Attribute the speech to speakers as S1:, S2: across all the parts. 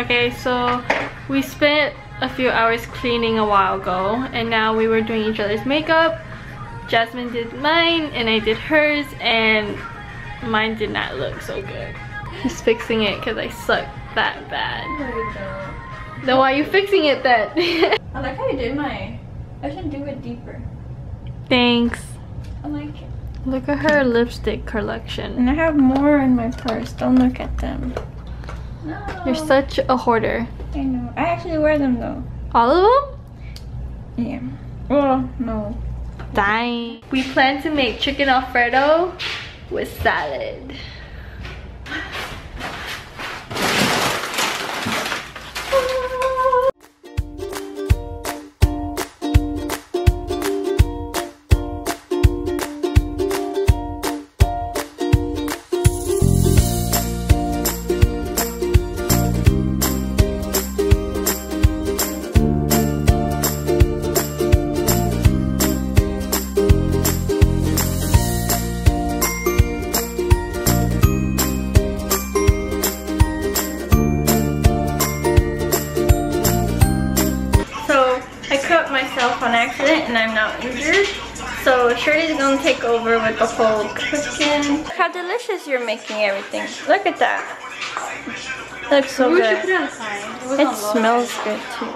S1: Okay, so we spent a few hours cleaning a while ago, and now we were doing each other's makeup. Jasmine did mine and I did hers, and mine did not look so good. He's fixing it because I suck that bad.
S2: No, you don't.
S1: Then why are you fixing it then?
S2: I like how you did mine. I should do it deeper.
S1: Thanks.
S2: I like it.
S1: Look at her lipstick collection.
S2: And I have more in my purse. Don't look at them. No.
S1: You're such a hoarder.
S2: I know. I actually wear them though.
S1: All of them?
S2: Yeah. Well, no.
S1: Dang. We plan to make chicken Alfredo with salad.
S2: On accident and I'm not injured, so Sherley's gonna take over with the whole cooking. Look how delicious you're making everything. Look at that. Looks so good. It smells good too.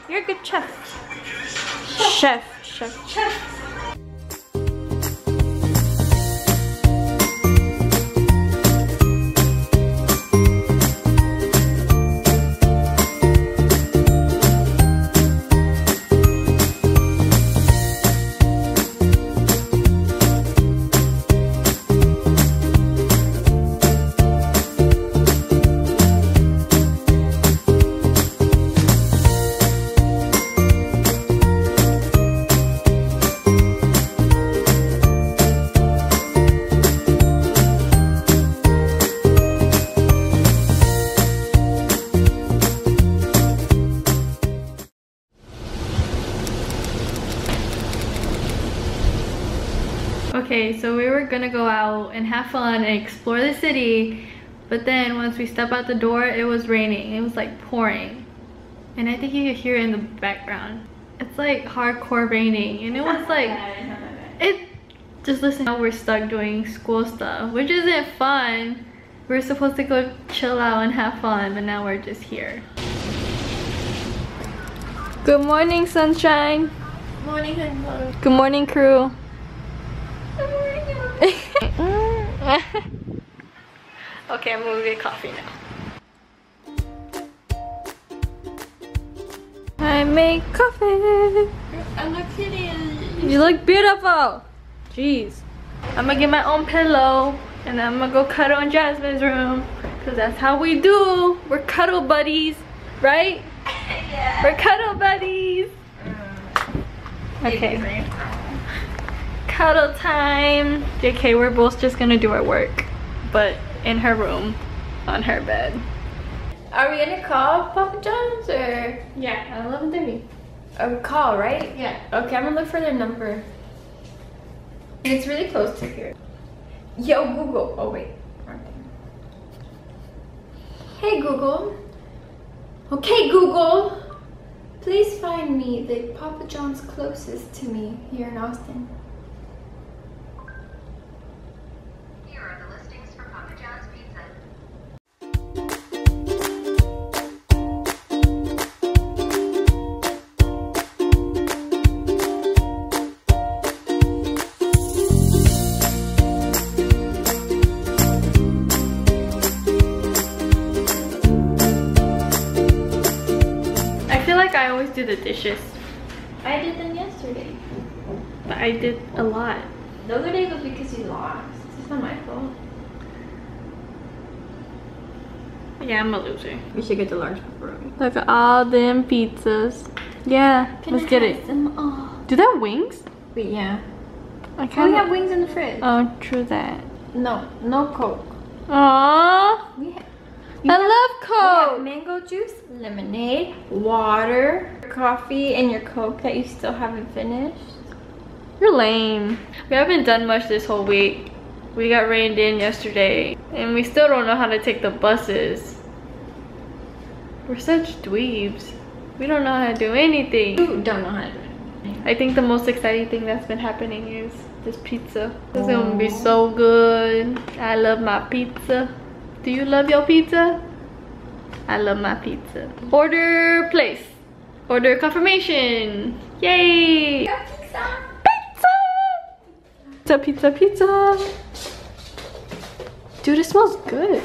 S2: You're a good chef. Chef.
S1: Okay, so we were gonna go out and have fun and explore the city, but then once we step out the door, it was raining. It was like pouring, and I think you could hear it in the background. It's like hardcore raining, and it was like just listen. Now we're stuck doing school stuff, which isn't fun. We're supposed to go chill out and have fun, but now we're just here. Good morning, sunshine.
S2: Morning, honey.
S1: Good morning, crew. Okay, I'm gonna get coffee now. I make coffee.
S2: I look hideous.
S1: You look beautiful. Jeez. I'm gonna get my own pillow and then I'm gonna go cuddle in Jasmine's room, because that's how we do. We're cuddle buddies, right?
S2: Yeah.
S1: We're cuddle buddies. Okay. Cuddle time. JK, we're both just gonna do our work, but in her room, on her bed.
S2: Are we gonna call Papa John's or?
S1: Yeah, at 11:30.
S2: A call, right?
S1: Yeah.
S2: Okay, I'm gonna look for their number. It's really close to here. Yo, Google. Oh, wait. Hey, Google. Okay, Google. Please find me the Papa John's closest to me here in Austin.
S3: Here are the listings for Papa John's Pizza.
S1: I feel like I always do the dishes,
S2: I did them yesterday.
S1: but I did a lot.
S2: The other day was because you lost. It's not my fault.
S1: Yeah, I'm a loser.
S2: We should get the large pepperoni.
S1: Look at all them pizzas. Yeah, let's get it. Do they have wings?
S2: Wait, yeah.
S1: I
S2: We
S1: kind
S2: have
S1: of.
S2: wings in the fridge.
S1: Oh, true that.
S2: No, no Coke.
S1: Aww,
S2: We have,
S1: I love
S2: we have
S1: Coke.
S2: mango juice, lemonade, water, coffee, and your Coke that you still haven't finished.
S1: You're lame. We haven't done much this whole week. We got rained in yesterday, and we still don't know how to take the buses. We're such dweebs. We don't know how to do anything.
S2: You don't know how to do it.
S1: I think the most exciting thing that's been happening is this pizza. It's gonna be so good. I love my pizza. Do you love your pizza? I love my pizza. Order place. Order confirmation. Yay!
S2: Pizza!
S1: Pizza! Pizza, pizza. Dude, it smells good.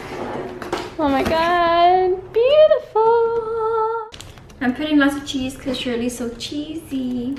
S1: Oh my god, beautiful.
S2: I'm putting lots of cheese because Shirley's so cheesy.